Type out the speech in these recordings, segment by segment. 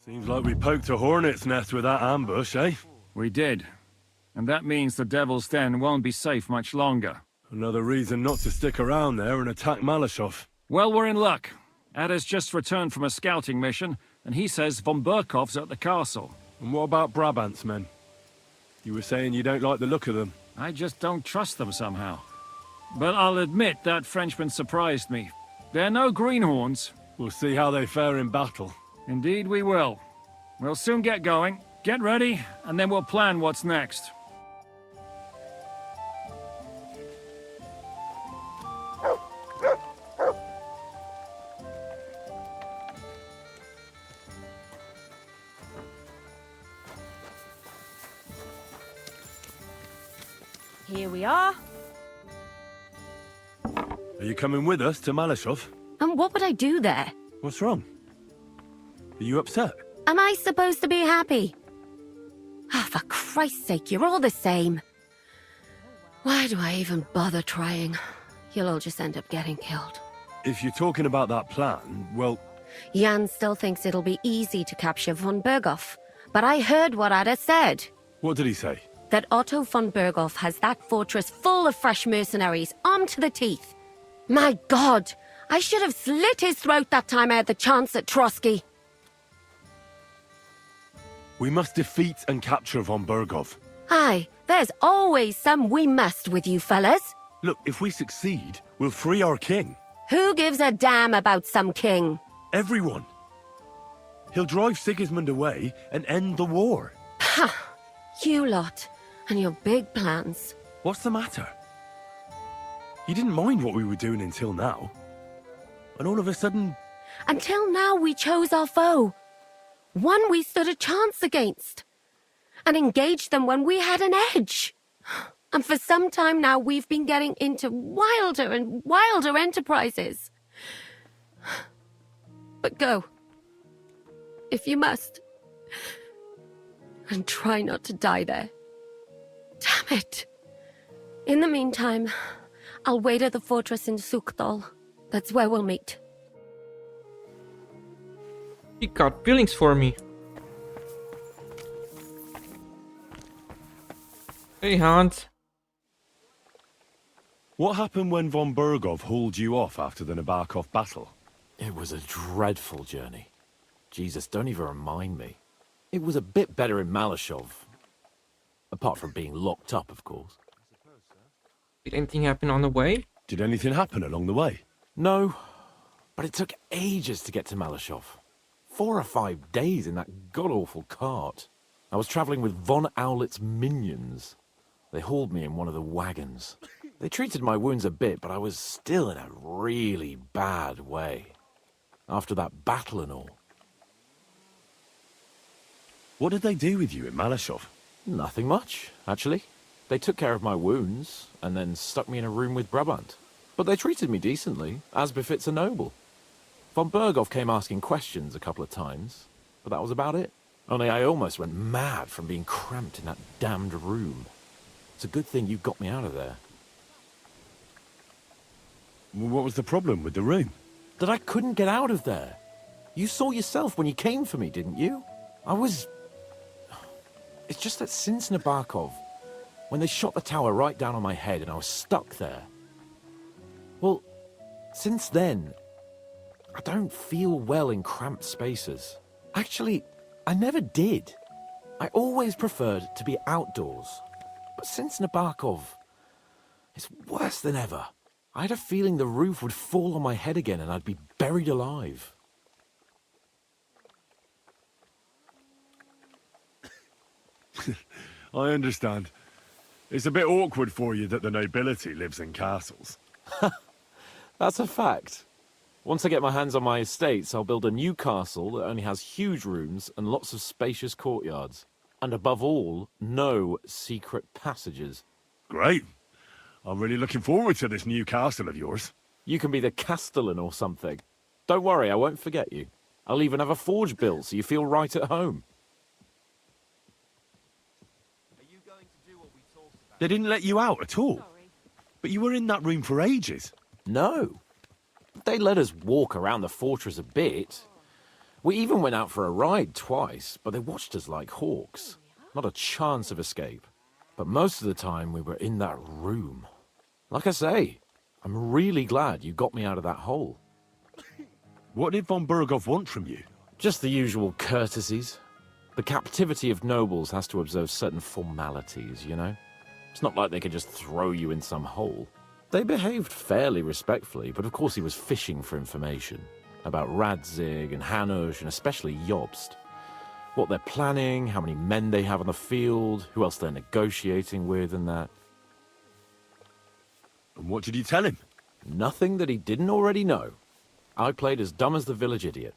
Seems like we poked a hornet's nest with that ambush, eh? We did. And that means the Devil's Den won't be safe much longer. Another reason not to stick around there and attack Malashov. Well, we're in luck. Ada's just returned from a scouting mission, and he says von Burkov's at the castle. And what about Brabant's men? You were saying you don't like the look of them. I just don't trust them somehow. But I'll admit that Frenchman surprised me. They're no greenhorns. We'll see how they fare in battle. Indeed we will. We'll soon get going. Get ready, and then we'll plan what's next. Here we are. Are you coming with us to Malashov? And what would I do there? What's wrong? Are you upset? Am I supposed to be happy? Ah, for Christ's sake, you're all the same. Why do I even bother trying? You'll all just end up getting killed. If you're talking about that plan, well... Jan still thinks it'll be easy to capture von Berghoff, but I heard what Ada said. What did he say? That Otto von Berghoff has that fortress full of fresh mercenaries, armed to the teeth. My God, I should have slit his throat that time I had the chance at Trotsky. We must defeat and capture von Berghoff. Aye, there's always some we must with you fellas. Look, if we succeed, we'll free our king. Who gives a damn about some king? Everyone. He'll drive Sigismund away and end the war. Ha! You lot, and your big plans. What's the matter? You didn't mind what we were doing until now. And all of a sudden... Until now we chose our foe. One we stood a chance against. And engaged them when we had an edge. And for some time now we've been getting into wilder and wilder enterprises. But go. If you must. And try not to die there. Damn it. In the meantime, I'll wait at the fortress in Sukdal. That's where we'll meet. You got feelings for me. Hey, Hans. What happened when von Berghoff hauled you off after the Nabokov battle? It was a dreadful journey. Jesus, don't even remind me. It was a bit better in Malashov. Apart from being locked up, of course. Did anything happen on the way? Did anything happen along the way? No, but it took ages to get to Malashov. 4 or 5 days in that god-awful cart. I was travelling with von Owlet's minions. They hauled me in one of the wagons. They treated my wounds a bit, but I was still in a really bad way. After that battle and all. What did they do with you in Malashov? Nothing much, actually. They took care of my wounds, and then stuck me in a room with Brabant. But they treated me decently, as befits a noble. Von Berghoff came asking questions a couple of times, but that was about it. Only I almost went mad from being cramped in that damned room. It's a good thing you got me out of there. What was the problem with the room? That I couldn't get out of there. You saw yourself when you came for me, didn't you? It's just that since Nabokov, when they shot the tower right down on my head and I was stuck there. Well, since then, I don't feel well in cramped spaces. Actually, I never did. I always preferred to be outdoors. But since Nabokov, it's worse than ever. I had a feeling the roof would fall on my head again and I'd be buried alive. I understand. It's a bit awkward for you that the nobility lives in castles. That's a fact. Once I get my hands on my estates, I'll build a new castle that only has huge rooms and lots of spacious courtyards. And above all, no secret passages. Great. I'm really looking forward to this new castle of yours. You can be the castellan or something. Don't worry, I won't forget you. I'll even have a forge built so you feel right at home. They didn't let you out at all. But you were in that room for ages. No. They let us walk around the fortress a bit. We even went out for a ride twice, but they watched us like hawks. Not a chance of escape. But most of the time we were in that room. Like I say, I'm really glad you got me out of that hole. What did von Burgov want from you? Just the usual courtesies. The captivity of nobles has to observe certain formalities, you know? It's not like they could just throw you in some hole. They behaved fairly respectfully, but of course he was fishing for information. About Radzig and Hanush and especially Jobst. What they're planning, how many men they have on the field, who else they're negotiating with and that. And what did you tell him? Nothing that he didn't already know. I played as dumb as the village idiot.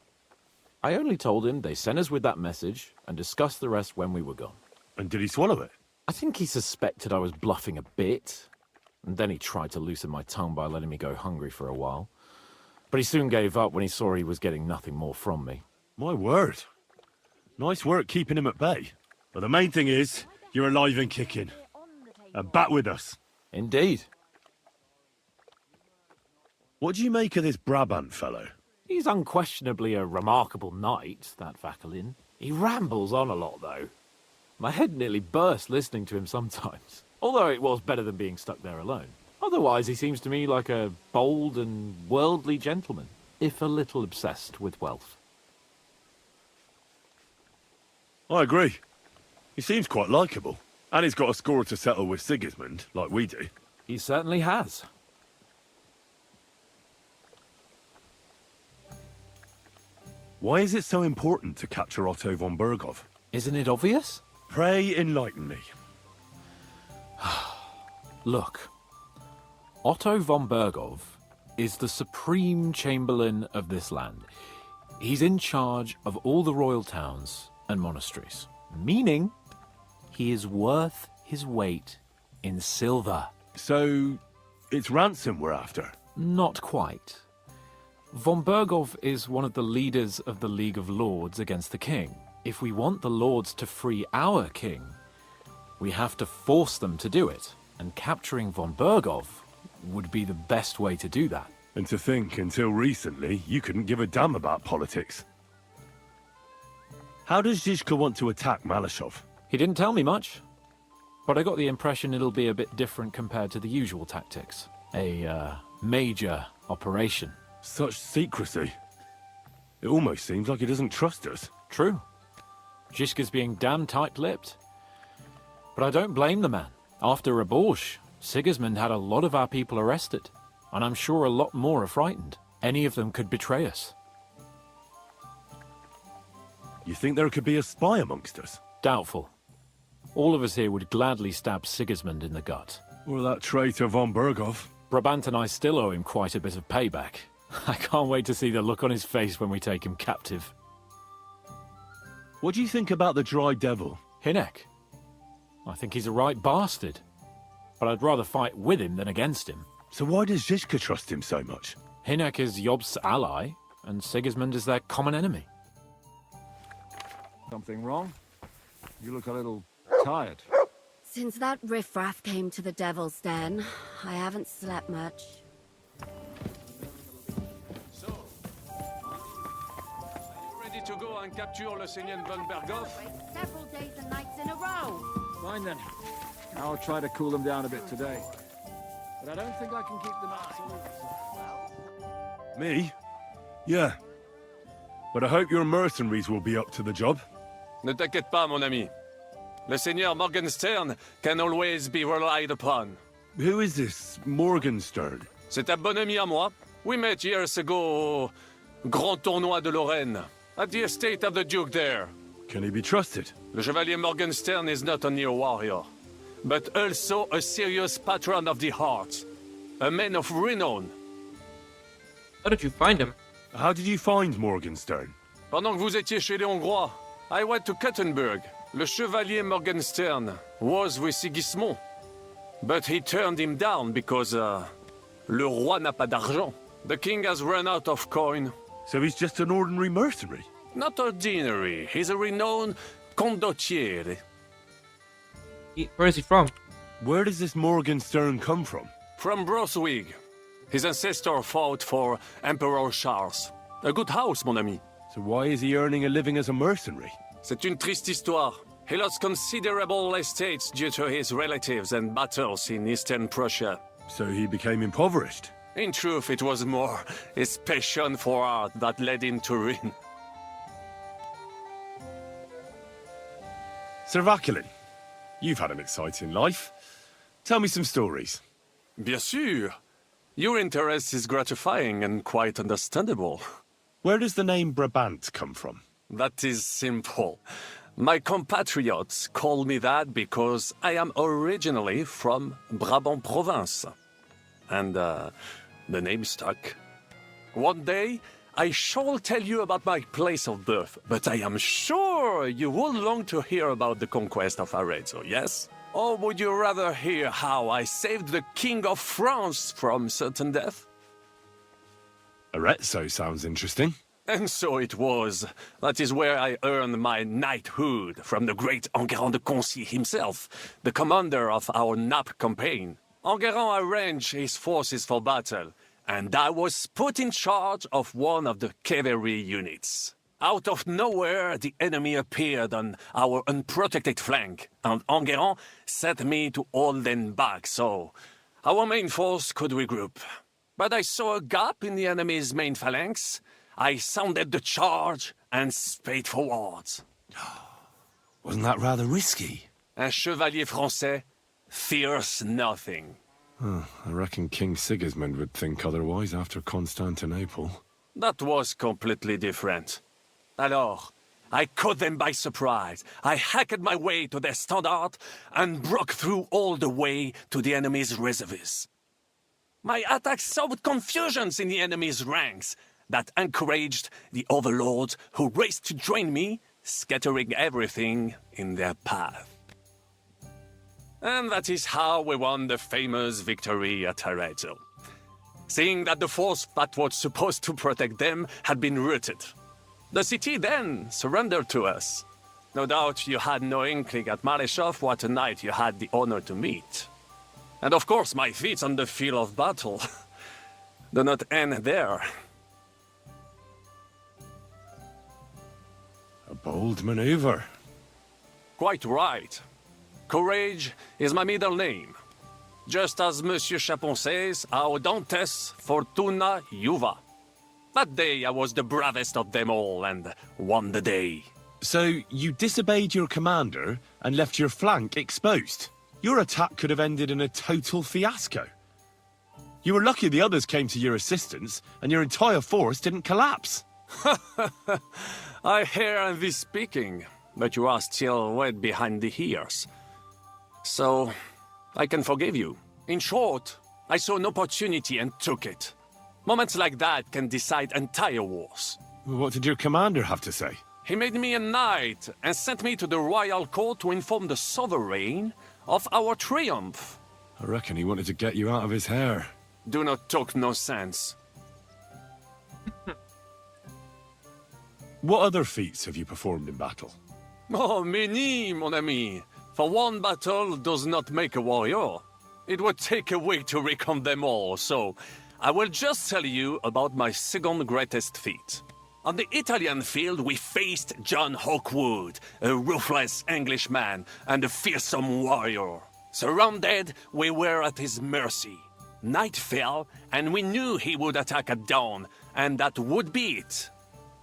I only told him they sent us with that message and discussed the rest when we were gone. And did he swallow it? I think he suspected I was bluffing a bit, and then he tried to loosen my tongue by letting me go hungry for a while. But he soon gave up when he saw he was getting nothing more from me. My word. Nice work keeping him at bay. But the main thing is, you're alive and kicking. And back with us. Indeed. What do you make of this Brabant fellow? He's unquestionably a remarkable knight, that Vakelin. He rambles on a lot, though. My head nearly burst listening to him sometimes. Although it was better than being stuck there alone. Otherwise, he seems to me like a bold and worldly gentleman, if a little obsessed with wealth. I agree. He seems quite likeable. And he's got a score to settle with Sigismund, like we do. He certainly has. Why is it so important to capture Otto von Burgov? Isn't it obvious? Pray enlighten me. Look, Otto von Burgov is the supreme chamberlain of this land. He's in charge of all the royal towns and monasteries, meaning he is worth his weight in silver. So, it's ransom we're after? Not quite. Von Burgov is one of the leaders of the League of Lords against the king. If we want the lords to free our king, we have to force them to do it. And capturing von Burgov would be the best way to do that. And to think, until recently, you couldn't give a damn about politics. How does Zizka want to attack Malashov? He didn't tell me much, but I got the impression it'll be a bit different compared to the usual tactics. A major operation. Such secrecy. It almost seems like he doesn't trust us. True. Zizka's being damn tight-lipped. But I don't blame the man. After Raborsch, Sigismund had a lot of our people arrested, and I'm sure a lot more are frightened. Any of them could betray us. You think there could be a spy amongst us? Doubtful. All of us here would gladly stab Sigismund in the gut. Or that traitor von Burgov? Brabant and I still owe him quite a bit of payback. I can't wait to see the look on his face when we take him captive. What do you think about the Dry Devil? Hinek? I think he's a right bastard. But I'd rather fight with him than against him. So why does Zizka trust him so much? Hinek is Jobst's ally, and Sigismund is their common enemy. Something wrong? You look a little tired. Since that riffraff came to the Devil's Den, I haven't slept much. Ready to go and capture Le Seigneur von Burgov? Several days and nights in a row. Fine then. I'll try to cool them down a bit today. But I don't think I can keep them out. Me? Yeah. But I hope your mercenaries will be up to the job. Ne t'inquiète pas, mon ami. Le Seigneur Morgenstern can always be relied upon. Who is this Morgenstern? C'est un bon ami à moi. We met years ago au Grand Tournoi de Lorraine, at the estate of the Duke there. Can he be trusted? Le Chevalier Morgenstern is not only a warrior, but also a serious patron of the hearts. A man of renown. How did you find him? How did you find Morgenstern? Pendant que vous étiez chez les Hongrois, I went to Kettenberg. Le Chevalier Morgenstern was with Sigismund. But he turned him down because, le roi n'a pas d'argent. The king has run out of coin. So he's just an ordinary mercenary? Not ordinary. He's a renowned condottiere. Where is he from? Where does this Morgenstern come from? From Brunswick. His ancestor fought for Emperor Charles. A good house, mon ami. So why is he earning a living as a mercenary? C'est une triste histoire. He lost considerable estates due to his relatives and battles in Eastern Prussia. So he became impoverished. In truth, it was more his passion for art that led him to ruin. Sir Vaculin, you've had an exciting life. Tell me some stories. Bien sûr. Your interest is gratifying and quite understandable. Where does the name Brabant come from? That is simple. My compatriots call me that because I am originally from Brabant province. And, the name stuck. One day, I shall tell you about my place of birth, but I am sure you will long to hear about the conquest of Arezzo, yes? Or would you rather hear how I saved the King of France from certain death? Arezzo sounds interesting. And so it was. That is where I earned my knighthood from the great Enguerrand de Concy himself, the commander of our Naples campaign. Enguerrand arranged his forces for battle, and I was put in charge of one of the cavalry units. Out of nowhere, the enemy appeared on our unprotected flank, and Enguerrand set me to hold them back so our main force could regroup. But I saw a gap in the enemy's main phalanx. I sounded the charge and sped forwards. Wasn't that rather risky? Un chevalier français fears nothing. I reckon King Sigismund would think otherwise after Constantinople. That was completely different. Alors, I caught them by surprise. I hacked my way to their standard and broke through all the way to the enemy's reservoirs. My attack sowed confusions in the enemy's ranks that encouraged the overlords who raced to join me, scattering everything in their path. And that is how we won the famous victory at Arezzo. Seeing that the force that was supposed to protect them had been routed. The city then surrendered to us. No doubt you had no inkling at Maleshov what a knight you had the honor to meet. And of course my feats on the field of battle do not end there. A bold maneuver. Quite right. Courage is my middle name. Just as Monsieur Chapon says, Audantes Fortuna Juva. That day I was the bravest of them all and won the day. So you disobeyed your commander and left your flank exposed. Your attack could have ended in a total fiasco. You were lucky the others came to your assistance and your entire force didn't collapse. I hear thee speaking, but you are still wet behind the ears. So, I can forgive you. In short, I saw an opportunity and took it. Moments like that can decide entire wars. What did your commander have to say? He made me a knight and sent me to the royal court to inform the sovereign of our triumph. I reckon he wanted to get you out of his hair. Do not talk no sense. What other feats have you performed in battle? Oh, many, mon ami. For one battle does not make a warrior. It would take a week to recount them all, so I will just tell you about my second greatest feat. On the Italian field, we faced John Hawkwood, a ruthless Englishman and a fearsome warrior. Surrounded, we were at his mercy. Night fell, and we knew he would attack at dawn, and that would be it.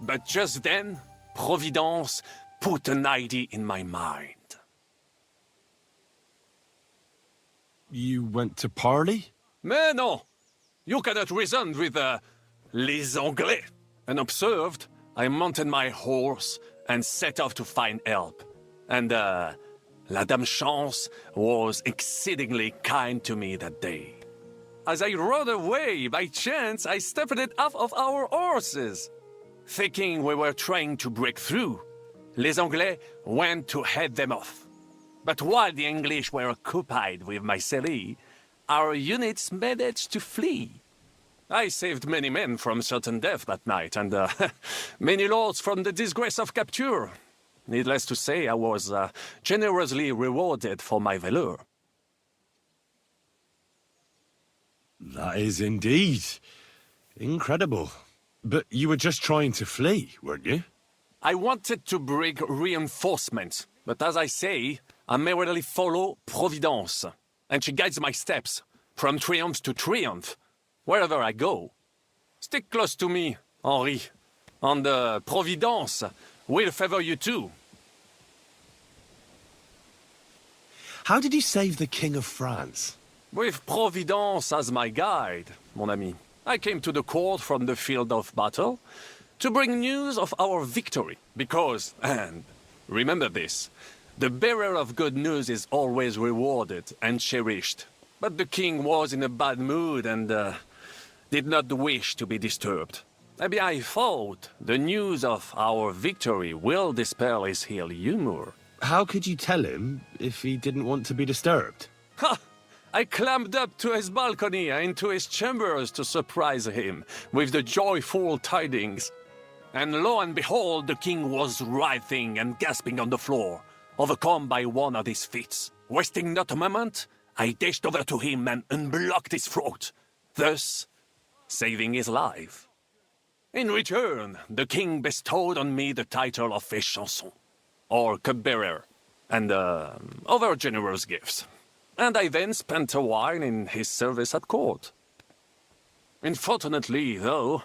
But just then, Providence put an idea in my mind. You went to parley? Mais non! You cannot reason with les Anglais. And observed, I mounted my horse and set off to find help. And, La Dame Chance was exceedingly kind to me that day. As I rode away, by chance, I stepped it off of our horses. Thinking we were trying to break through, les Anglais went to head them off. But while the English were occupied with my Marseille, our units managed to flee. I saved many men from certain death that night, and many lords from the disgrace of capture. Needless to say, I was generously rewarded for my valor. That is indeed incredible. But you were just trying to flee, weren't you? I wanted to bring reinforcements, but as I say, I merely follow Providence, and she guides my steps, from triumph to triumph, wherever I go. Stick close to me, Henri, and Providence will favor you too. How did you save the King of France? With Providence as my guide, mon ami, I came to the court from the field of battle to bring news of our victory, because, and remember this, the bearer of good news is always rewarded and cherished. But the king was in a bad mood and did not wish to be disturbed. Maybe I thought the news of our victory will dispel his ill humor. How could you tell him if he didn't want to be disturbed? Ha! I climbed up to his balcony and into his chambers to surprise him with the joyful tidings. And lo and behold, the king was writhing and gasping on the floor, overcome by one of his fits. Wasting not a moment, I dashed over to him and unblocked his throat, thus saving his life. In return, the king bestowed on me the title of Échanson, or cupbearer, and other generous gifts. And I then spent a while in his service at court. Unfortunately, though,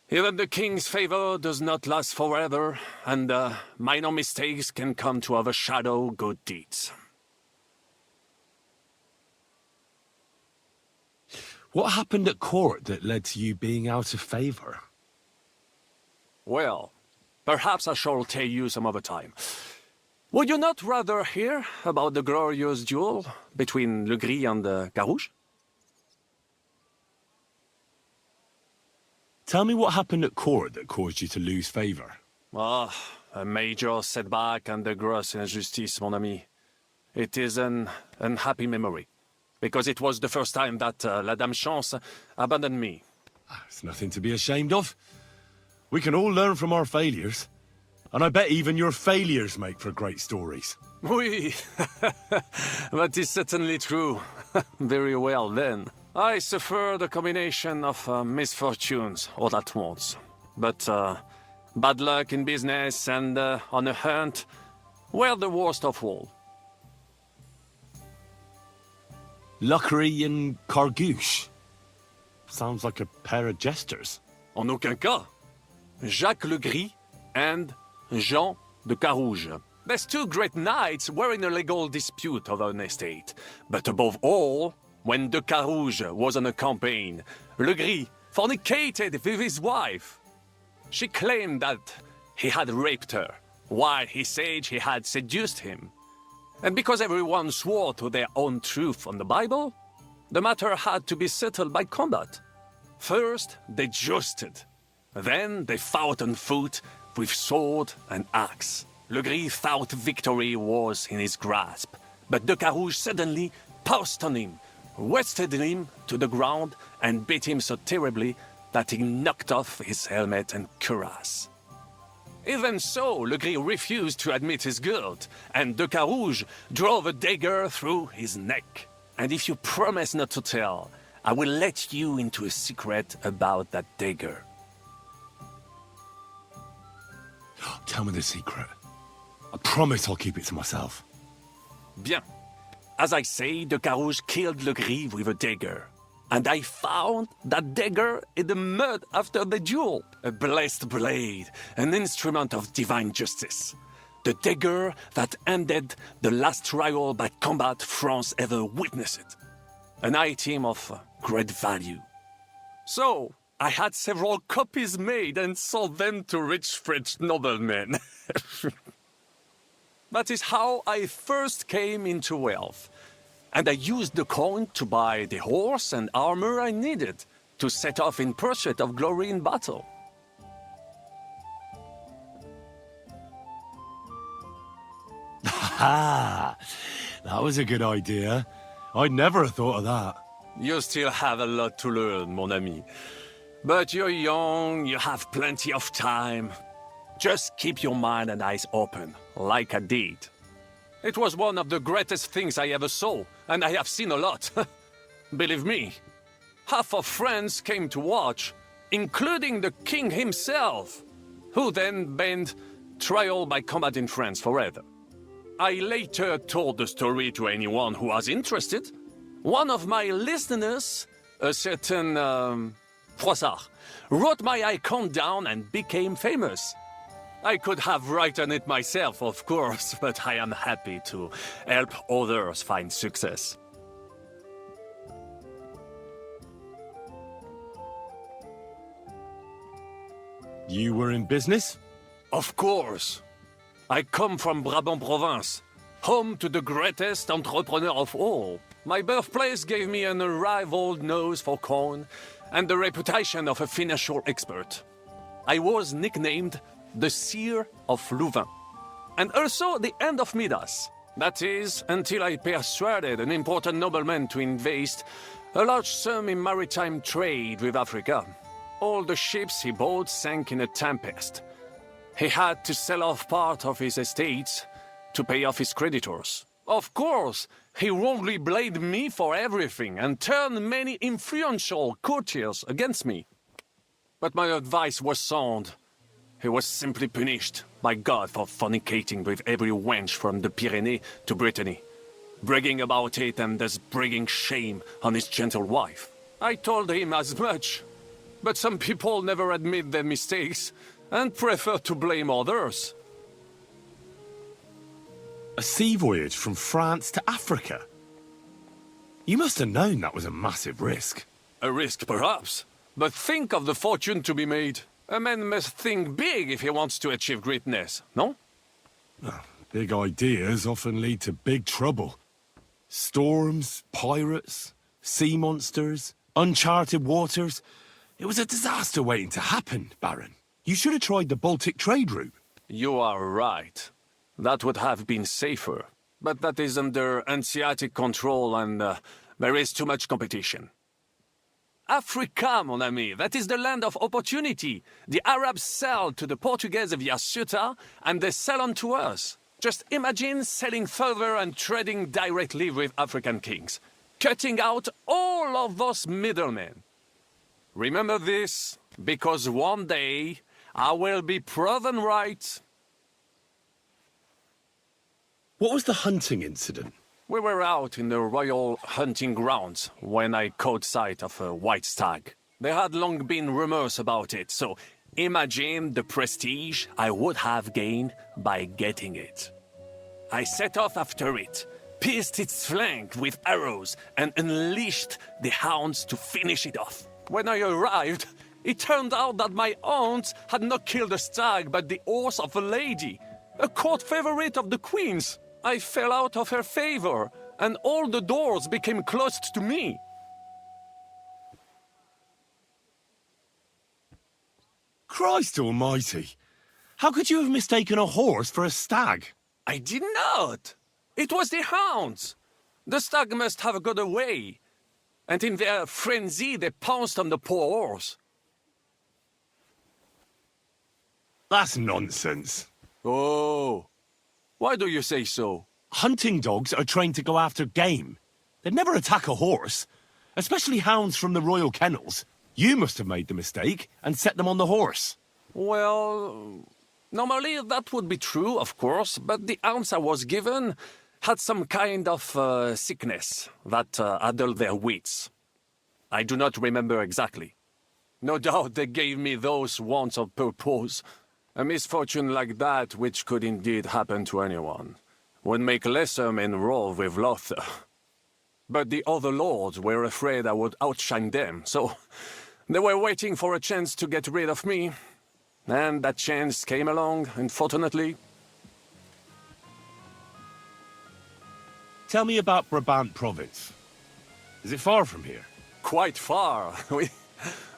even the king's favor does not last forever, and minor mistakes can come to overshadow good deeds. What happened at court that led to you being out of favor? Well, perhaps I shall tell you some other time. Would you not rather hear about the glorious duel between Le Gris and Carouge? Tell me what happened at court that caused you to lose favor. Ah, a major setback and a gross injustice, mon ami. It is an unhappy memory, because it was the first time that La Dame Chance abandoned me. It's nothing to be ashamed of. We can all learn from our failures. And I bet even your failures make for great stories. Oui, that is certainly true. Very well, then. I suffered a combination of misfortunes all at once. But bad luck in business and on a hunt were the worst of all. Luckery and Cargouche. Sounds like a pair of jesters. En aucun cas. Jacques Le Gris and Jean de Carouge. These two great knights were in a legal dispute over an estate. But above all, when de Carouge was on a campaign, Le Gris fornicated with his wife. She claimed that he had raped her, while he said he had seduced him. And because everyone swore to their own truth on the Bible, the matter had to be settled by combat. First, they jousted. Then they fought on foot with sword and axe. Le Gris thought victory was in his grasp, but de Carouge suddenly pounced on him, wrested him to the ground, and beat him so terribly that he knocked off his helmet and cuirass. Even so, Le Gris refused to admit his guilt, and de Carouge drove a dagger through his neck. And if you promise not to tell, I will let you into a secret about that dagger. Tell me the secret. I promise I'll keep it to myself. Bien. As I say, de Carouge killed Le Gris with a dagger. And I found that dagger in the mud after the duel. A blessed blade, an instrument of divine justice. The dagger that ended the last trial by combat France ever witnessed. An item of great value. So, I had several copies made and sold them to rich French noblemen. That is how I first came into wealth. And I used the coin to buy the horse and armor I needed to set off in pursuit of glory in battle. Ha! That was a good idea. I'd never have thought of that. You still have a lot to learn, mon ami. But you're young, you have plenty of time. Just keep your mind and eyes open, like I did. It was one of the greatest things I ever saw, and I have seen a lot. Believe me. Half of France came to watch, including the king himself, who then banned trial by combat in France forever. I later told the story to anyone who was interested. One of my listeners, a certain Froissart, wrote my icon down and became famous. I could have written it myself, of course, but I am happy to help others find success. You were in business? Of course. I come from Brabant province, home to the greatest entrepreneur of all. My birthplace gave me an unrivaled nose for corn and the reputation of a financial expert. I was nicknamed the Seer of Louvain, and also the End of Midas. That is, until I persuaded an important nobleman to invest a large sum in maritime trade with Africa. All the ships he bought sank in a tempest. He had to sell off part of his estates to pay off his creditors. Of course, he wrongly blamed me for everything and turned many influential courtiers against me. But my advice was sound. He was simply punished by God for fornicating with every wench from the Pyrenees to Brittany, bragging about it and thus bringing shame on his gentle wife. I told him as much, but some people never admit their mistakes and prefer to blame others. A sea voyage from France to Africa? You must have known that was a massive risk. A risk, perhaps, but think of the fortune to be made. A man must think big if he wants to achieve greatness, no? Big ideas often lead to big trouble. Storms, pirates, sea monsters, uncharted waters. It was a disaster waiting to happen, Baron. You should have tried the Baltic trade route. You are right. That would have been safer. But that is under Hanseatic control and there is too much competition. Africa, mon ami, that is the land of opportunity. The Arabs sell to the Portuguese via Ceuta, and they sell on to us. Just imagine selling further and trading directly with African kings, cutting out all of those middlemen. Remember this, because one day I will be proven right. What was the hunting incident? We were out in the royal hunting grounds when I caught sight of a white stag. There had long been rumors about it, so imagine the prestige I would have gained by getting it. I set off after it, pierced its flank with arrows, and unleashed the hounds to finish it off. When I arrived, it turned out that my aunt had not killed a stag but the horse of a lady, a court favorite of the queen's. I fell out of her favor, and all the doors became closed to me. Christ almighty! How could you have mistaken a horse for a stag? I did not. It was the hounds. The stag must have got away, and in their frenzy they pounced on the poor horse. That's nonsense. Oh, why do you say so? Hunting dogs are trained to go after game. They'd never attack a horse, especially hounds from the royal kennels. You must have made the mistake and set them on the horse. Well, normally that would be true, of course, but the hounds I was given had some kind of sickness that addled their wits. I do not remember exactly. No doubt they gave me those wants of purpose. A misfortune like that, which could indeed happen to anyone, would make lesser men roar with laughter. But the other lords were afraid I would outshine them, so they were waiting for a chance to get rid of me. And that chance came along, unfortunately. Tell me about Brabant province. Is it far from here? Quite far.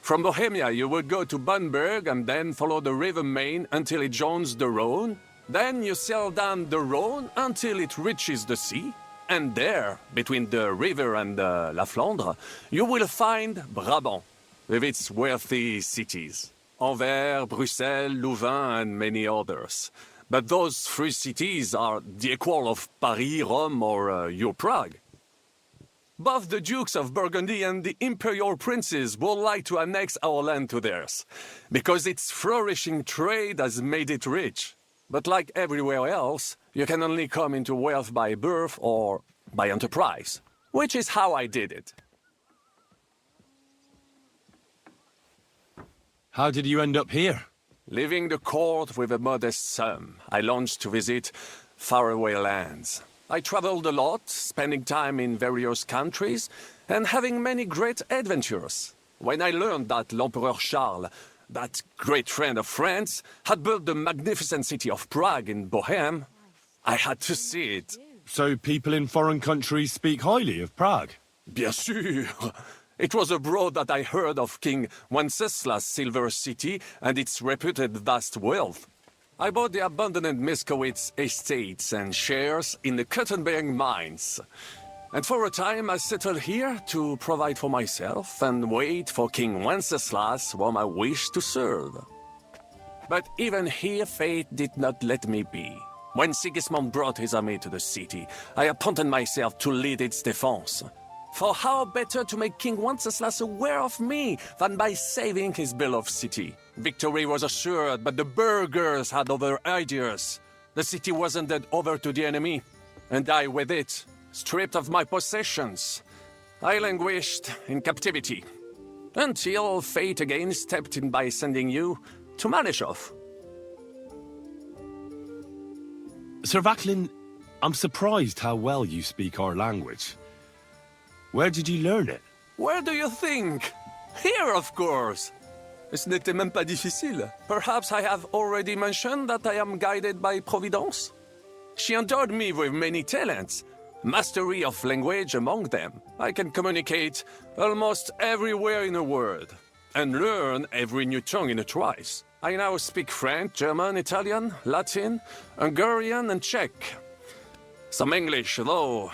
From Bohemia, you would go to Bamberg and then follow the river Main until it joins the Rhone. Then you sail down the Rhone until it reaches the sea. And there, between the river and La Flandre, you will find Brabant, with its wealthy cities. Anvers, Bruxelles, Louvain, and many others. But those three cities are the equal of Paris, Rome, or your Prague. Both the Dukes of Burgundy and the Imperial Princes would like to annex our land to theirs, because its flourishing trade has made it rich. But like everywhere else, you can only come into wealth by birth or by enterprise, which is how I did it. How did you end up here? Leaving the court with a modest sum, I launched to visit faraway lands. I traveled a lot, spending time in various countries, and having many great adventures. When I learned that l'Empereur Charles, that great friend of France, had built the magnificent city of Prague in Bohème, I had to see it. So people in foreign countries speak highly of Prague? Bien sûr! It was abroad that I heard of King Wenceslas' silver city and its reputed vast wealth. I bought the abandoned Miskowitz estates and shares in the Kuttenberg mines. And for a time I settled here to provide for myself and wait for King Wenceslas, whom I wished to serve. But even here fate did not let me be. When Sigismund brought his army to the city, I appointed myself to lead its defense. For how better to make King Wenceslas aware of me than by saving his beloved city? Victory was assured, but the burghers had other ideas. The city was handed over to the enemy, and I with it, stripped of my possessions. I languished in captivity, until fate again stepped in by sending you to Malishov. Sir Vaclin, I'm surprised how well you speak our language. Where did you learn it? Where do you think? Here, of course. Ce n'était même pas difficile. Perhaps I have already mentioned that I am guided by Providence? She endowed me with many talents, mastery of language among them. I can communicate almost everywhere in a word, and learn every new tongue in a trice. I now speak French, German, Italian, Latin, Hungarian, and Czech. Some English, though.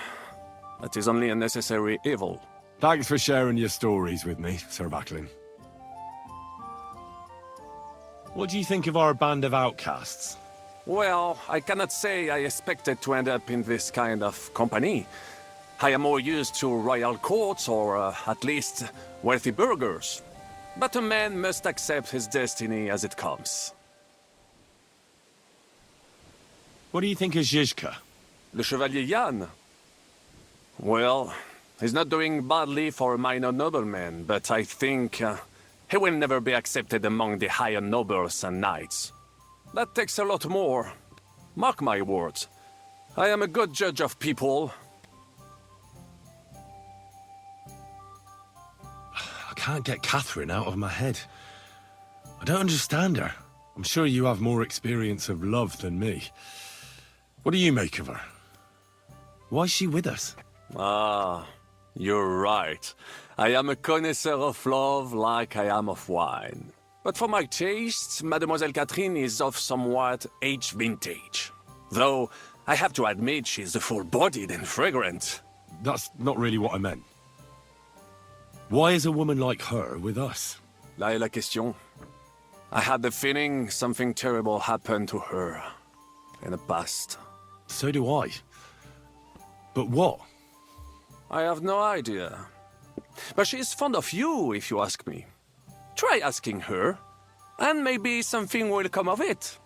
That is only a necessary evil. Thanks for sharing your stories with me, Sir Vaclin. What do you think of our band of outcasts? Well, I cannot say I expected to end up in this kind of company. I am more used to royal courts or, at least, wealthy burghers. But a man must accept his destiny as it comes. What do you think of Zizka? Le Chevalier Jan? Well, he's not doing badly for a minor nobleman, but I think he will never be accepted among the higher nobles and knights. That takes a lot more. Mark my words. I am a good judge of people. I can't get Catherine out of my head. I don't understand her. I'm sure you have more experience of love than me. What do you make of her? Why is she with us? Ah, you're right. I am a connoisseur of love like I am of wine. But for my taste, Mademoiselle Catherine is of somewhat aged vintage. Though, I have to admit she's full-bodied and fragrant. That's not really what I meant. Why is a woman like her with us? Là est la question. I had the feeling something terrible happened to her in the past. So do I. But what? I have no idea. But she's fond of you, if you ask me. Try asking her, and maybe something will come of it.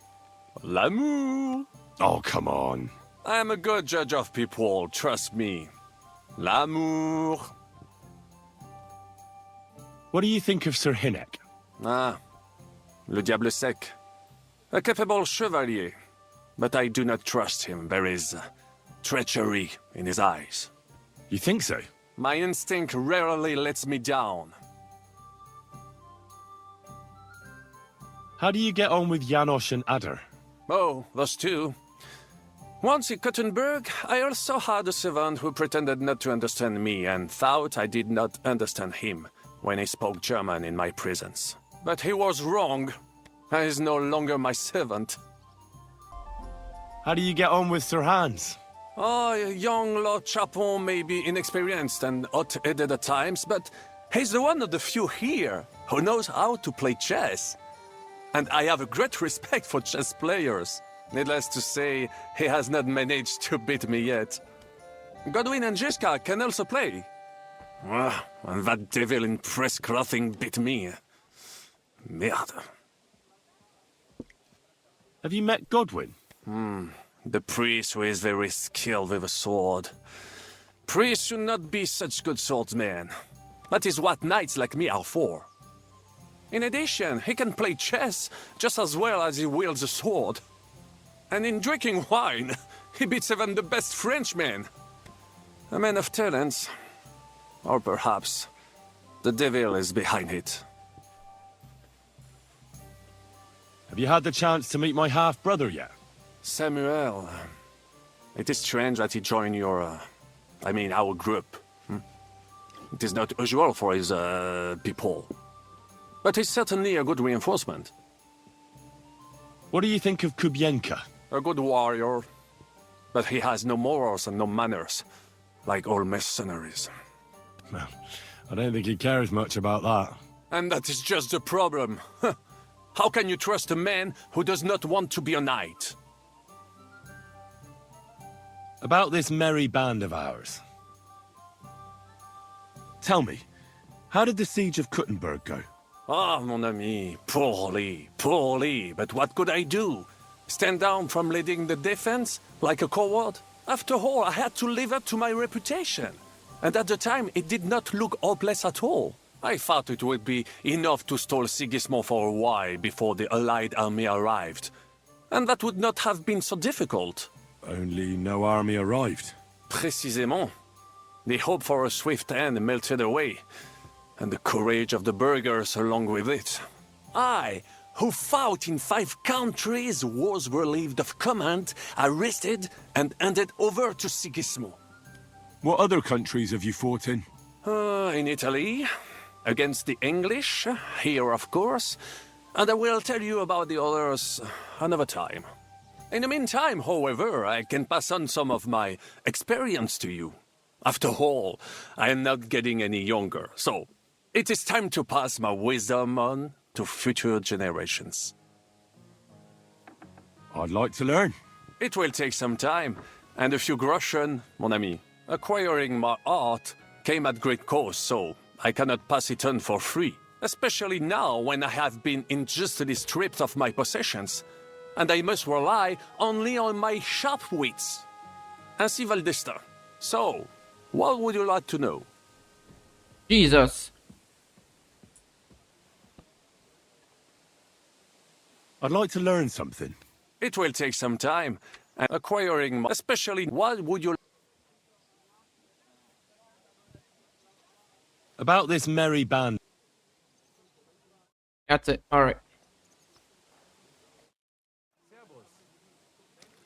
L'amour. Oh, come on. I am a good judge of people, trust me. L'amour. What do you think of Sir Hynek? Ah, le diable sec. A capable chevalier, but I do not trust him. There is treachery in his eyes. You think so? My instinct rarely lets me down. How do you get on with Janosch and Adder? Oh, those two. Once in Kuttenberg, I also had a servant who pretended not to understand me and thought I did not understand him when he spoke German in my presence. But he was wrong. He is no longer my servant. How do you get on with Sir Hans? Oh, young Lord Chapon may be inexperienced and hot-headed at times, but he's one of the few here who knows how to play chess. And I have a great respect for chess players. Needless to say, he has not managed to beat me yet. Godwin and Jiska can also play. And that devil in press clothing bit me. Merde. Have you met Godwin? The priest who is very skilled with a sword. Priests should not be such good swordsmen. That is what knights like me are for. In addition, he can play chess just as well as he wields a sword. And in drinking wine, he beats even the best Frenchmen. A man of talents. Or perhaps the devil is behind it. Have you had the chance to meet my half-brother yet? Samuel. It is strange that he joined your... our group. It is not usual for his, people. But he's certainly a good reinforcement. What do you think of Kubienka? A good warrior. But he has no morals and no manners. Like all mercenaries. Well, I don't think he cares much about that. And that is just the problem. How can you trust a man who does not want to be a knight? About this merry band of ours. Tell me, how did the siege of Kuttenberg go? Ah, mon ami, poorly, poorly. But what could I do? Stand down from leading the defense like a coward? After all, I had to live up to my reputation. And at the time, it did not look hopeless at all. I thought it would be enough to stall Sigismund for a while before the Allied army arrived. And that would not have been so difficult. Only no army arrived. Précisément. The hope for a swift end melted away, and the courage of the burghers along with it. I, who fought in 5 countries, was relieved of command, arrested, and handed over to Sigismund. What other countries have you fought in? In Italy, against the English, here of course, and I will tell you about the others another time. In the meantime, however, I can pass on some of my experience to you. After all, I am not getting any younger, so it is time to pass my wisdom on to future generations. I'd like to learn. It will take some time, and a few groschen, mon ami. Acquiring my art came at great cost, so I cannot pass it on for free. Especially now when I have been injustly stripped of my possessions, and I must rely only on my sharp wits. Ainsi va le destin. So, what would you like to know? Jesus. I'd like to learn something. It will take some time, and acquiring especially what would you... About this merry band. That's it. Alright.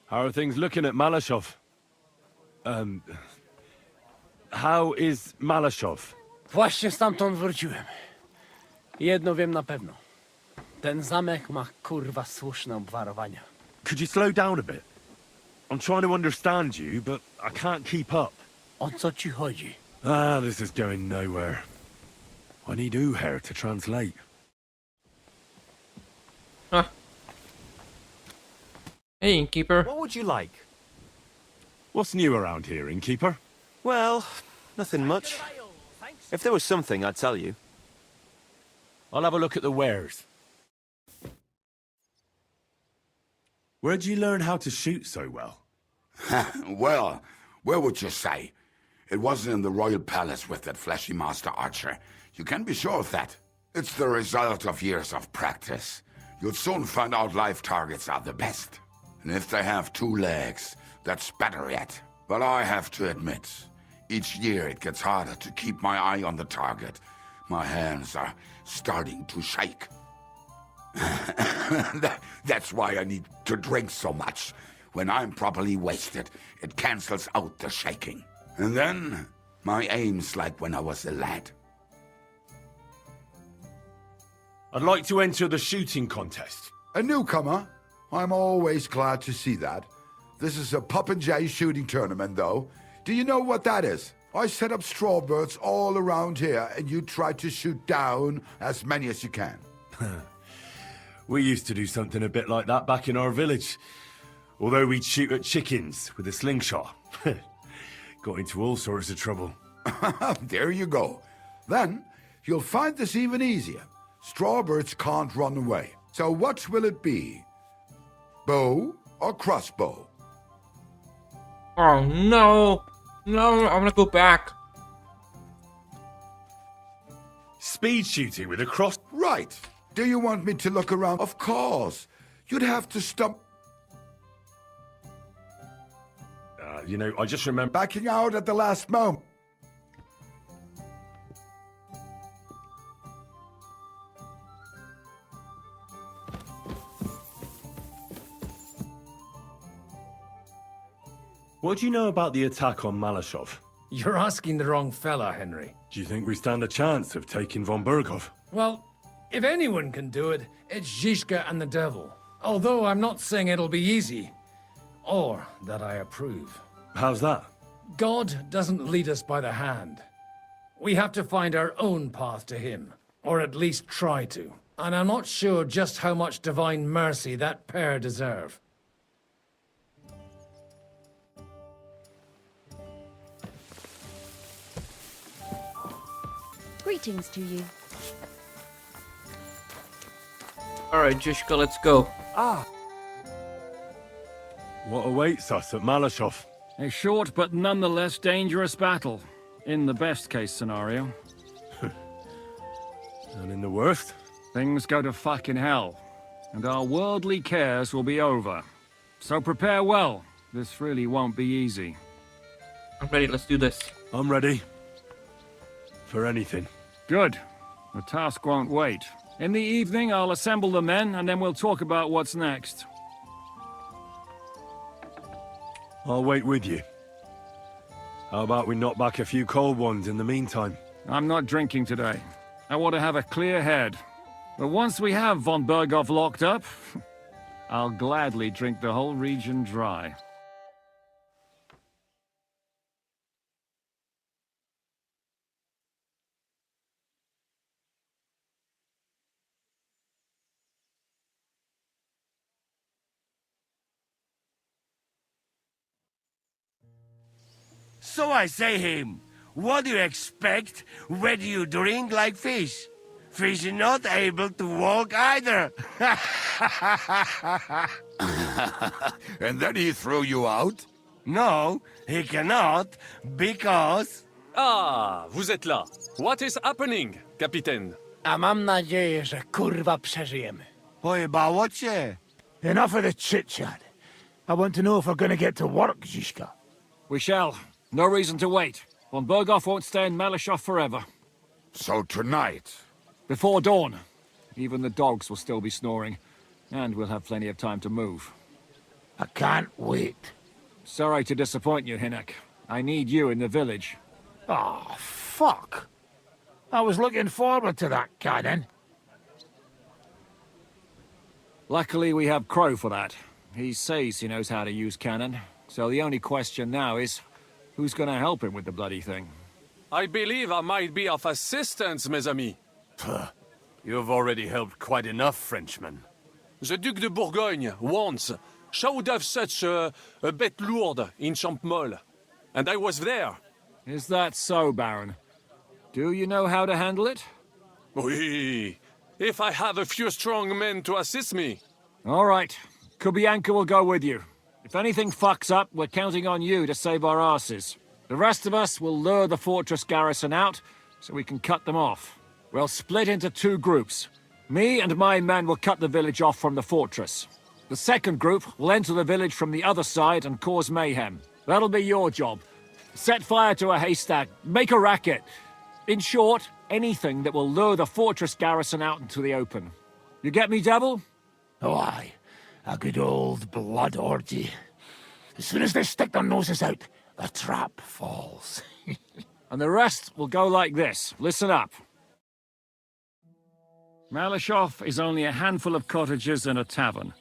How are things looking at Malashov? How is Malashov? Właśnie stamtąd wróciłem. Jedno wiem na pewno. Ten zamek ma kurwa słuszne obwarowania. Could you slow down a bit? I'm trying to understand you, but I can't keep up. O co ci chodzi? This is going nowhere. I need Uher to translate. Huh. Hey, innkeeper. What would you like? What's new around here, innkeeper? Well, nothing much. If there was something, I'd tell you. I'll have a look at the wares. Where'd you learn how to shoot so well? Well, where would you say? It wasn't in the royal palace with that flashy master archer. You can be sure of that. It's the result of years of practice. You'll soon find out live targets are the best. And if they have 2 legs, that's better yet. But I have to admit, each year it gets harder to keep my eye on the target. My hands are starting to shake. That's why I need to drink so much. When I'm properly wasted, it cancels out the shaking. And then, my aim's like when I was a lad. I'd like to enter the shooting contest. A newcomer? I'm always glad to see that. This is a Popinjay shooting tournament, though. Do you know what that is? I set up strawbirds all around here, and you try to shoot down as many as you can. We used to do something a bit like that back in our village. Although we'd shoot at chickens with a slingshot. Got into all sorts of trouble. There you go. Then you'll find this even easier. Strawbirds can't run away. So what will it be? Bow or crossbow? Oh no! No, I wanna go back. Speed shooting with a cross... Right. Do you want me to look around? Of course. You'd have to stop I just remember... backing out at the last moment. What do you know about the attack on Malashov? You're asking the wrong fella, Henry. Do you think we stand a chance of taking von Berghoff? Well, if anyone can do it, it's Zizka and the devil. Although I'm not saying it'll be easy. Or that I approve. How's that? God doesn't lead us by the hand. We have to find our own path to him. Or at least try to. And I'm not sure just how much divine mercy that pair deserve. Greetings to you. Alright, Jishka, let's go. What awaits us at Malashov? A short but nonetheless dangerous battle. In the best case scenario. And in the worst? Things go to fucking hell. And our worldly cares will be over. So prepare well. This really won't be easy. I'm ready, let's do this. I'm ready. For anything. Good. The task won't wait. In the evening, I'll assemble the men, and then we'll talk about what's next. I'll wait with you. How about we knock back a few cold ones in the meantime? I'm not drinking today. I want to have a clear head. But once we have von Berghoff locked up, I'll gladly drink the whole region dry. So I say him, what do you expect when you drink like fish? Fish are not able to walk either. And then he threw you out? No, he cannot, because... Ah, vous êtes là. What is happening, Capitaine? A mam nadzieję, że kurwa przeżyjemy. Pojebało cię. Enough of the chit-chat. I want to know if we're gonna get to work, Zizka. We shall. No reason to wait. Von Berghoff won't stay in Malashov forever. So tonight... Before dawn. Even the dogs will still be snoring. And we'll have plenty of time to move. I can't wait. Sorry to disappoint you, Hinnock. I need you in the village. Oh, fuck. I was looking forward to that, Cannon. Luckily, we have Crow for that. He says he knows how to use cannon. So the only question now is, who's gonna help him with the bloody thing? I believe I might be of assistance, mes amis. You've already helped quite enough, Frenchman. The Duc de Bourgogne, once, showed off such a bête lourde in Champmol. And I was there. Is that so, Baron? Do you know how to handle it? Oui, if I have a few strong men to assist me. All right. Kubianka will go with you. If anything fucks up, we're counting on you to save our asses. The rest of us will lure the fortress garrison out, so we can cut them off. We'll split into two groups. Me and my men will cut the village off from the fortress. The second group will enter the village from the other side and cause mayhem. That'll be your job. Set fire to a haystack, make a racket. In short, anything that will lure the fortress garrison out into the open. You get me, Devil? Oh, aye. A good old blood orgy. As soon as they stick their noses out, the trap falls. And the rest will go like this. Listen up. Malashov is only a handful of cottages and a tavern.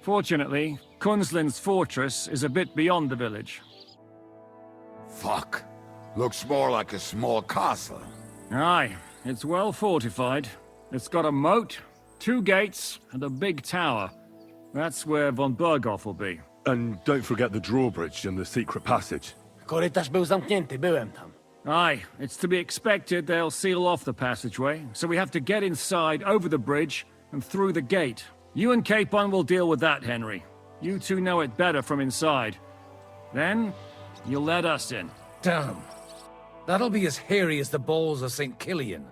Fortunately, Kunzlin's fortress is a bit beyond the village. Fuck. Looks more like a small castle. Aye, it's well fortified. It's got a moat, 2 gates, and a big tower. That's where von Berghoff will be. And don't forget the drawbridge and the secret passage. Korytarz był zamknięty, byłem tam. Aye, it's to be expected they'll seal off the passageway, so we have to get inside, over the bridge, and through the gate. You and Capon will deal with that, Henry. You two know it better from inside. Then, you'll let us in. Damn. That'll be as hairy as the balls of St. Killian.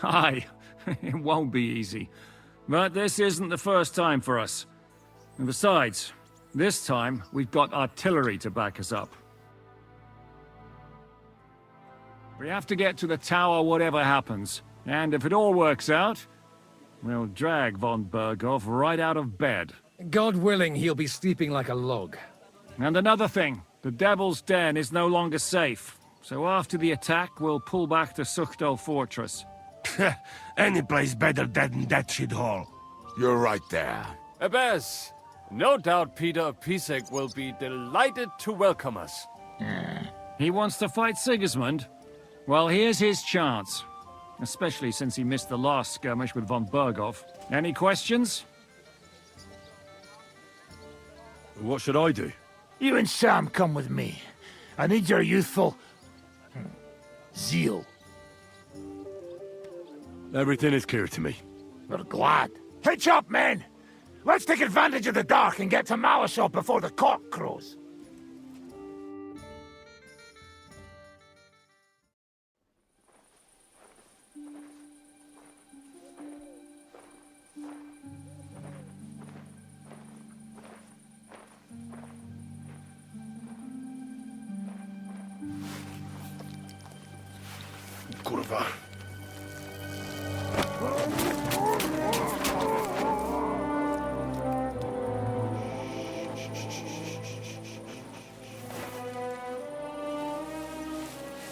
Aye, it won't be easy. But this isn't the first time for us. And besides, this time we've got artillery to back us up. We have to get to the tower whatever happens. And if it all works out, we'll drag von Berghoff right out of bed. God willing, he'll be sleeping like a log. And another thing, the Devil's Den is no longer safe. So after the attack, we'll pull back to Suchto Fortress. Any place better than that shithole. You're right there. Abbas, no doubt Peter of Pisek will be delighted to welcome us. He wants to fight Sigismund? Well, here's his chance. Especially since he missed the last skirmish with von Berghoff. Any questions? What should I do? You and Sam come with me. I need your youthful... zeal. Everything is clear to me. We're glad. Hitch up, men! Let's take advantage of the dark and get to Malashov before the cock crows. Kurwa.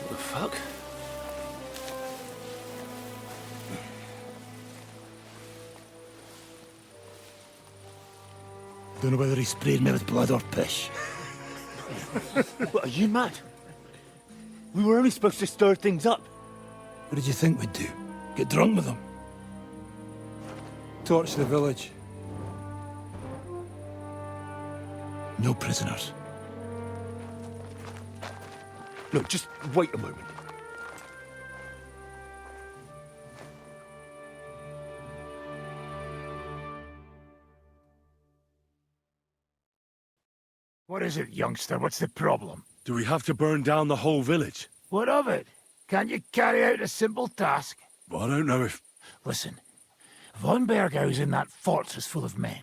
What the fuck? Don't know whether he sprayed me with blood or piss. What, are you mad? We were only supposed to stir things up. What did you think we'd do? Get drunk with them? Torch the village. No prisoners. Look, just wait a moment. What is it, youngster? What's the problem? Do we have to burn down the whole village? What of it? Can't you carry out a simple task? Well, I don't know if... Listen, von Bergau's in that fortress full of men.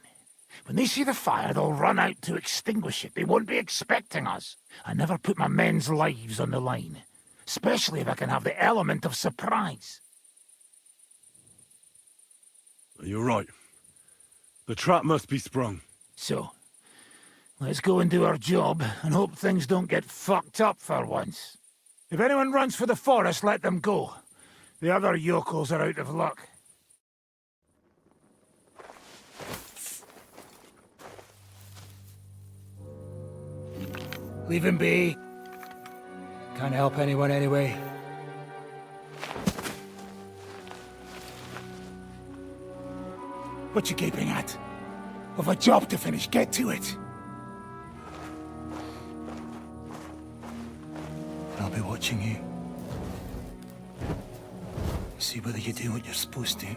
When they see the fire, they'll run out to extinguish it. They won't be expecting us. I never put my men's lives on the line. Especially if I can have the element of surprise. You're right. The trap must be sprung. So, let's go and do our job, and hope things don't get fucked up for once. If anyone runs for the forest, let them go. The other yokels are out of luck. Leave him be. Can't help anyone anyway. What you gaping at? We've a job to finish. Get to it. I'll be watching you. See whether you do what you're supposed to.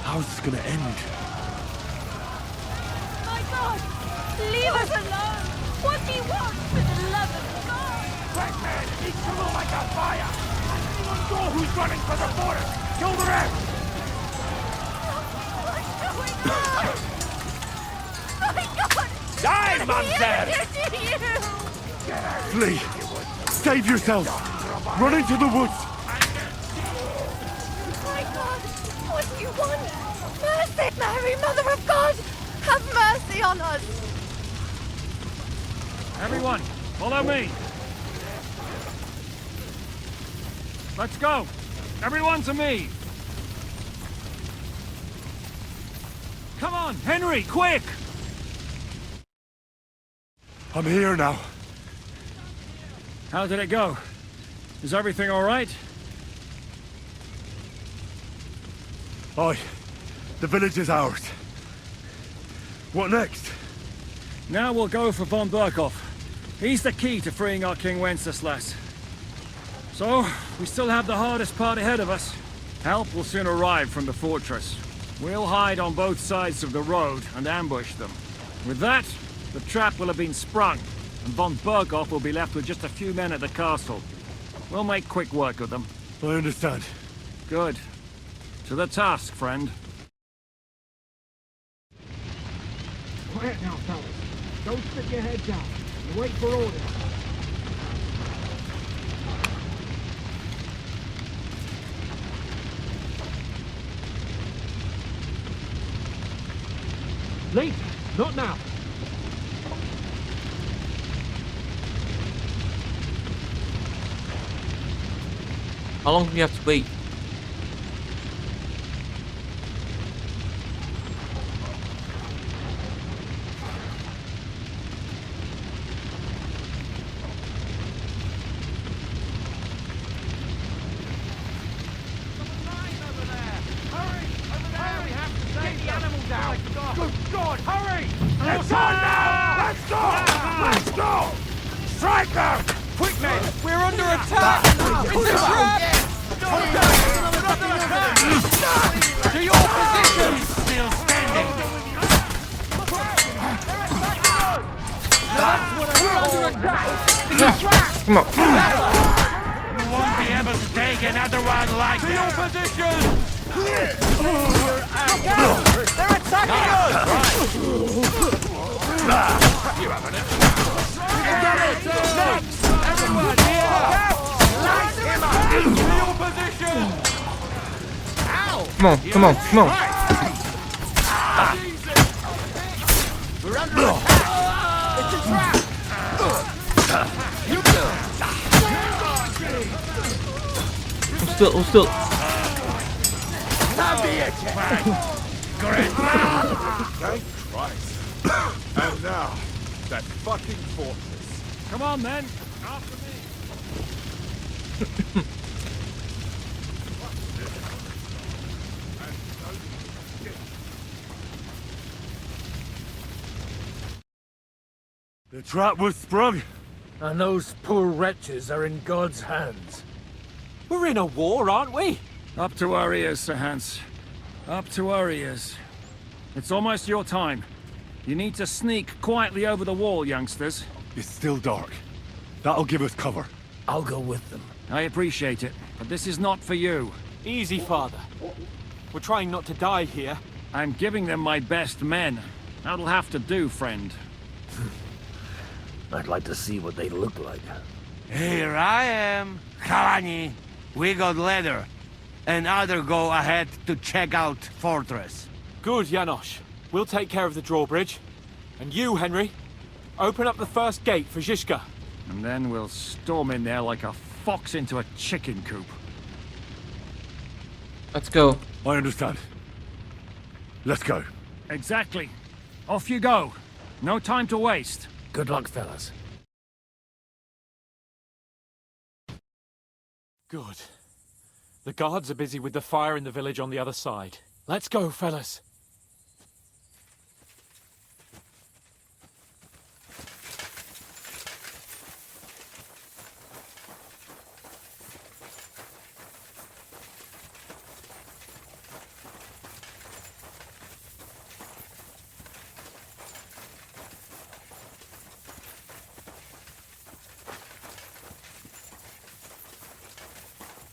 How's this gonna end? My God! Leave us alone! What do you want, for the love of God? Quick, man! It needs to roll like a fire! Anyone go who's running for the forest! Kill the rest! What's going on? My God! Die, What Mamselle! did you do? Flee! Save yourselves! Run into the woods! My God! What do you want? Mercy! Mary, Mother of God! Have mercy on us! Everyone, follow me. Let's go. Everyone to me. Come on, Henry, quick! I'm here now. How did it go? Is everything all right? Aye. The village is ours. What next? Now we'll go for von Berkhoff. He's the key to freeing our King Wenceslas. So, we still have the hardest part ahead of us. Help will soon arrive from the fortress. We'll hide on both sides of the road and ambush them. With that, the trap will have been sprung, and von Berkhoff will be left with just a few men at the castle. We'll make quick work of them. I understand. Good. To the task, friend. Quiet now, fellas. Don't stick your head down. And wait for orders. Later, not now. How long do you have to wait? Let's on now! Let's go! Let's go! Strike them! Quick, men! We're under attack! It's a trap! To your positions! Still standing! We're under attack! It's a trap! Come on. You won't be able to take another one like that! To your position! They're attacking us! You haven't it. Everyone here! Light him up! To your position! Ow! Come on, come on, come on. We're under attack! It's a trap! You go! Hold still. Not the attack! Great! Thank Christ. And now, that fucking fortress. Come on, then. After me. The trap was sprung. And those poor wretches are in God's hands. We're in a war, aren't we? Up to our ears, Sir Hans. Up to our ears. It's almost your time. You need to sneak quietly over the wall, youngsters. It's still dark. That'll give us cover. I'll go with them. I appreciate it, but this is not for you. Easy, Father. We're trying not to die here. I'm giving them my best men. That'll have to do, friend. I'd like to see what they look like. Here I am, Kalani. We got leather. And other go ahead to check out fortress. Good, Janosch. We'll take care of the drawbridge. And you, Henry, open up the first gate for Zizka. And then we'll storm in there like a fox into a chicken coop. Let's go. I understand. Let's go. Exactly. Off you go. No time to waste. Good luck, fellas. Good. The guards are busy with the fire in the village on the other side. Let's go, fellas.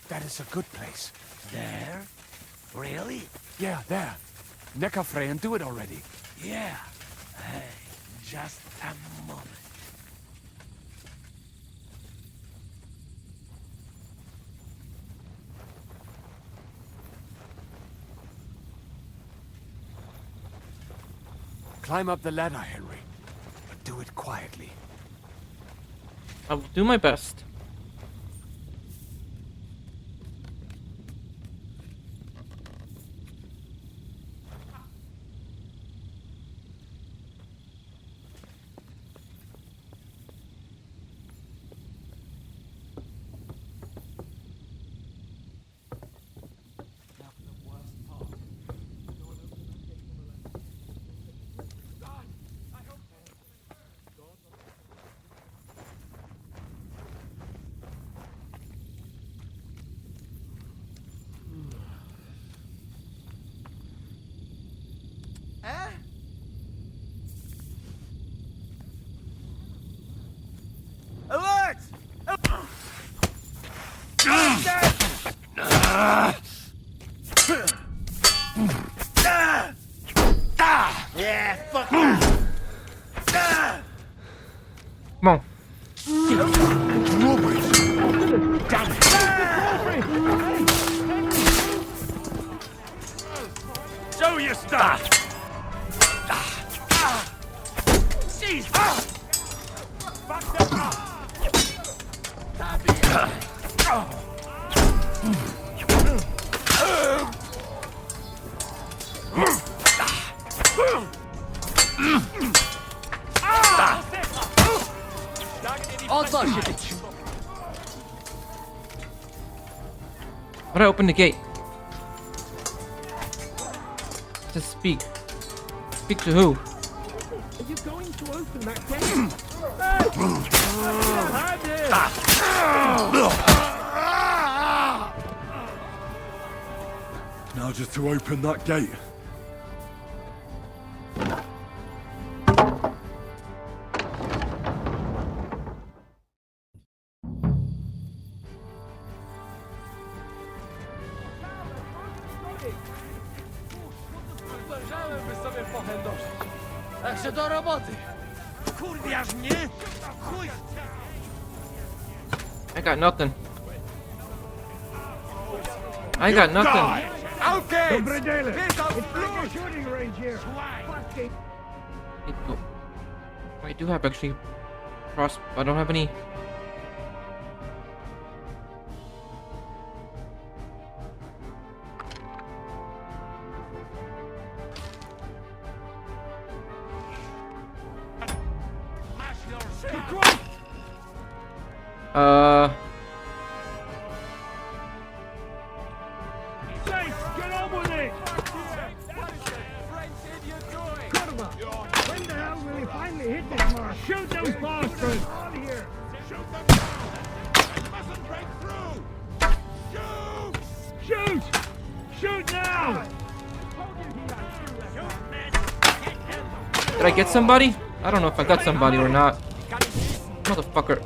That is a good place. There? Really? Yeah, there. Neckarfrey and do it already. Yeah. Hey, just a moment. Climb up the ladder, Henry. But do it quietly. I will do my best. Alert! Yeah, fuck that. Come on. Show your stuff. How do I open the gate? To speak. Speak to who? Are you going to open that gate? Now just to open that gate. Jak się do roboty. Kurwiasz mnie? Chuj! I got nothing. I got nothing. Okay! Shooting range here. Oh, I do have actually cross. I don't have any. Get on with it! When the hell will he finally hit this mark? Shoot those bastards! Out of here! Shoot them now! They mustn't break through! Shoot! Shoot! Shoot now! Did I get somebody? I don't know if I got somebody or not. Motherfucker.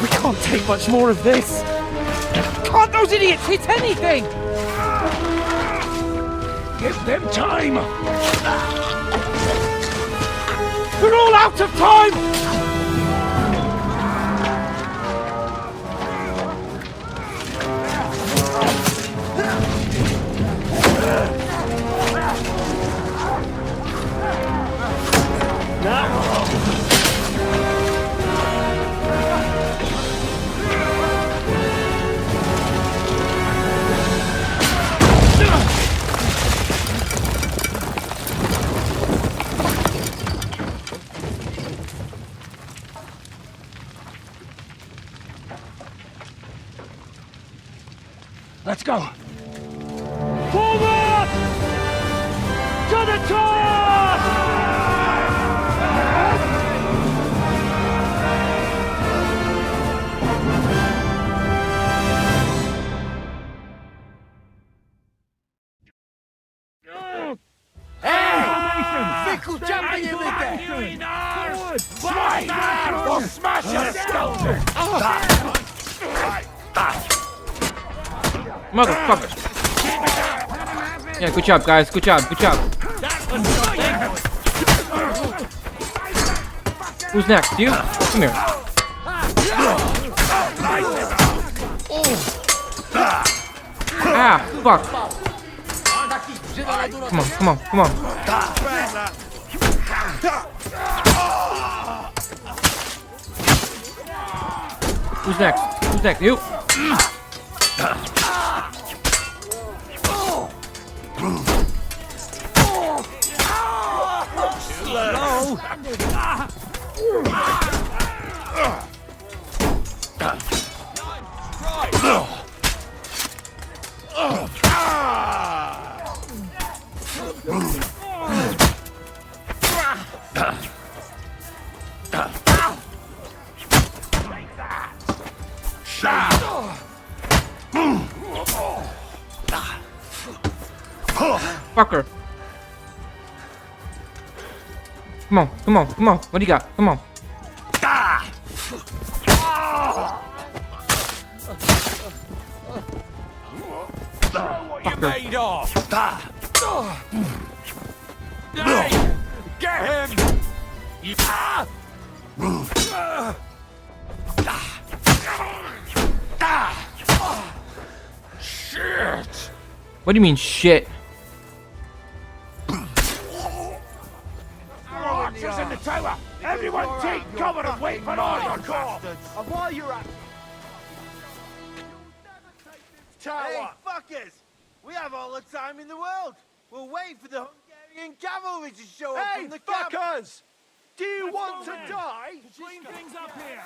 We can't take much more of this. Can't those idiots hit anything? Give them time! They're all out of time! Let's go! Forward! To the top! Wykuciamy nie wytę! We'll smash your skeleton! Motherfucker. Yeah, good job, guys. Good job. Good job. Who's next? You? Come here. Ah, fuck. Come on. Who's next? You. Fucker. Come on. What do you got? Come on. You made off. Get him. Shit. What do you mean, shit? Archers in the tower! Everyone take cover and wait for orders! And while you're at... Tower! Hey, fuckers! We have all the time in the world. We'll wait for the Hungarian cavalry to show up from the camp. fuckers! Do you want to die? Clean things up here.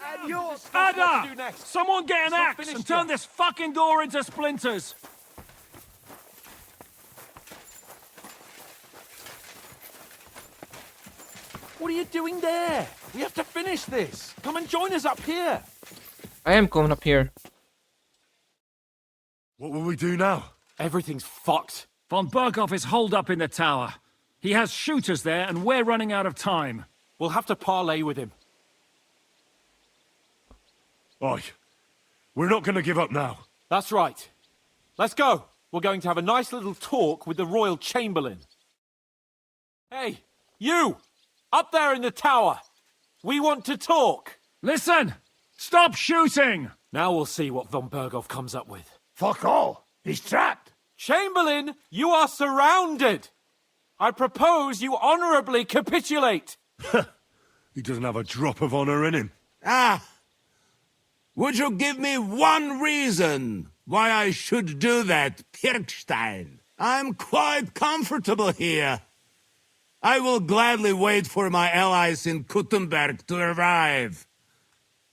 And you're Ada! Someone get an axe and turn this fucking door into splinters. What are you doing there? We have to finish this. Come and join us up here. I am going up here. What will we do now? Everything's fucked. Von Berghoff is holed up in the tower. He has shooters there, and we're running out of time. We'll have to parley with him. Oi, we're not going to give up now. That's right. Let's go. We're going to have a nice little talk with the Royal Chamberlain. Hey, you! Up there in the tower! We want to talk! Listen! Stop shooting! Now we'll see what von Berghoff comes up with. Fuck all! He's trapped! Chamberlain, you are surrounded! I propose you honorably capitulate! He doesn't have a drop of honor in him. Ah! Would you give me one reason why I should do that, Pirkstein? I'm quite comfortable here. I will gladly wait for my allies in Kuttenberg to arrive.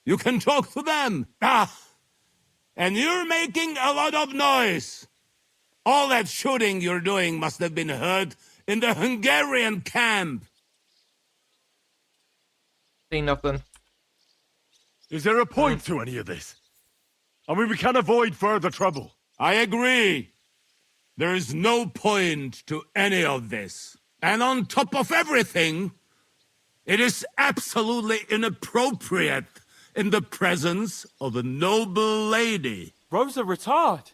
You can talk to them. Ah! And you're making a lot of noise. All that shooting you're doing must have been heard in the Hungarian camp. Say nothing. Is there a point to any of this? I mean, we can avoid further trouble. I agree. There is no point to any of this. And on top of everything, it is absolutely inappropriate in the presence of a noble lady. Rosa Retard!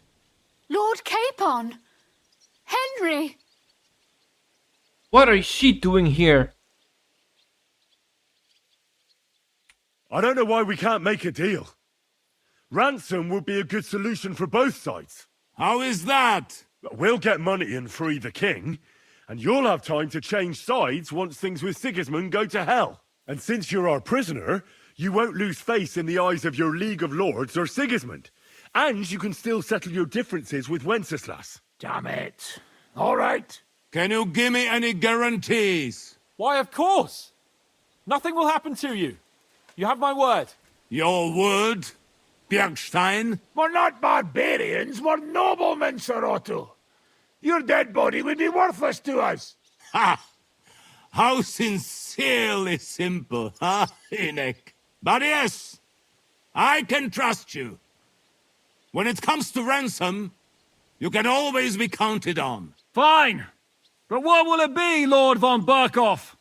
Lord Capon! Henry! What is she doing here? I don't know why we can't make a deal. Ransom would be a good solution for both sides. How is that? We'll get money and free the king, and you'll have time to change sides once things with Sigismund go to hell. And since you're our prisoner, you won't lose face in the eyes of your League of Lords or Sigismund. And you can still settle your differences with Wenceslas. Damn it. All right. Can you give me any guarantees? Why, of course! Nothing will happen to you. You have my word. Your word, Bjergstein? We're not barbarians, we're noblemen, Sir Otto. Your dead body would be worthless to us. Ha! How sincerely simple, huh, Enoch? But yes, I can trust you. When it comes to ransom, you can always be counted on. Fine. But what will it be, Lord von Berkhoff?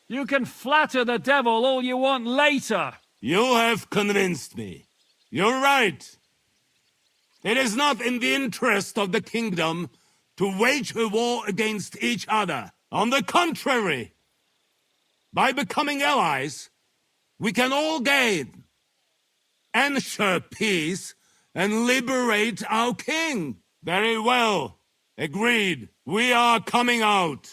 You can flatter the devil all you want later. You have convinced me. You're right. It is not in the interest of the kingdom to wage a war against each other. On the contrary, by becoming allies, we can all gain, ensure peace, and liberate our king. Very well. Agreed. We are coming out.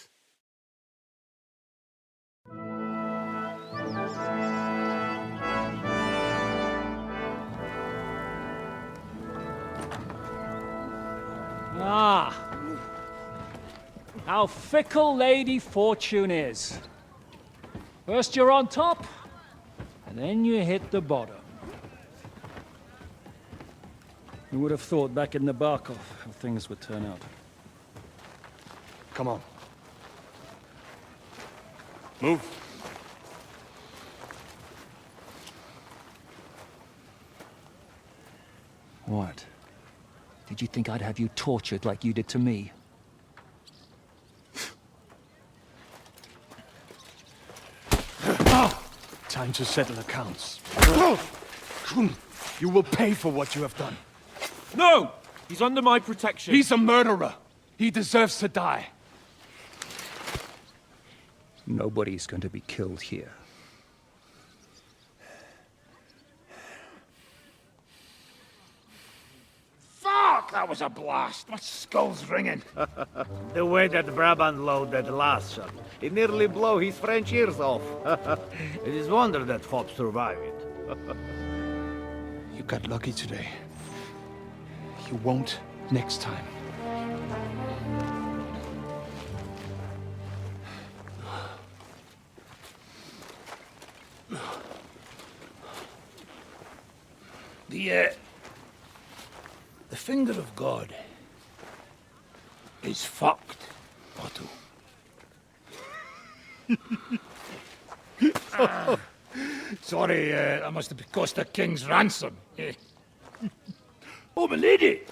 Ah. How fickle Lady Fortune is. First you're on top, and then you hit the bottom. Who would have thought back in Nabarkov how things would turn out? Come on. Move. What? Did you think I'd have you tortured like you did to me? Time to settle accounts. You will pay for what you have done. No! He's under my protection. He's a murderer. He deserves to die. Nobody's going to be killed here. Fuck! That was a blast. My skull's ringing. The way that Brabant loaded that last shot, it nearly blew his French ears off. It is wonder that Hop survived it. You got lucky today. You won't next time. The finger of God is fucked, Otto. Sorry, that must have cost the king's ransom. Oh, my lady!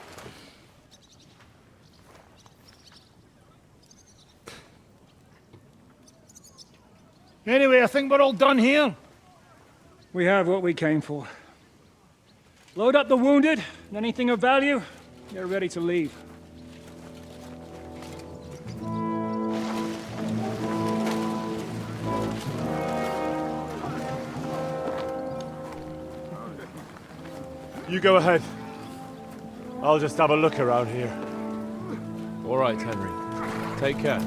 Anyway, I think we're all done here. We have what we came for. Load up the wounded, and anything of value, you're ready to leave. You go ahead. I'll just have a look around here. All right, Henry. Take care.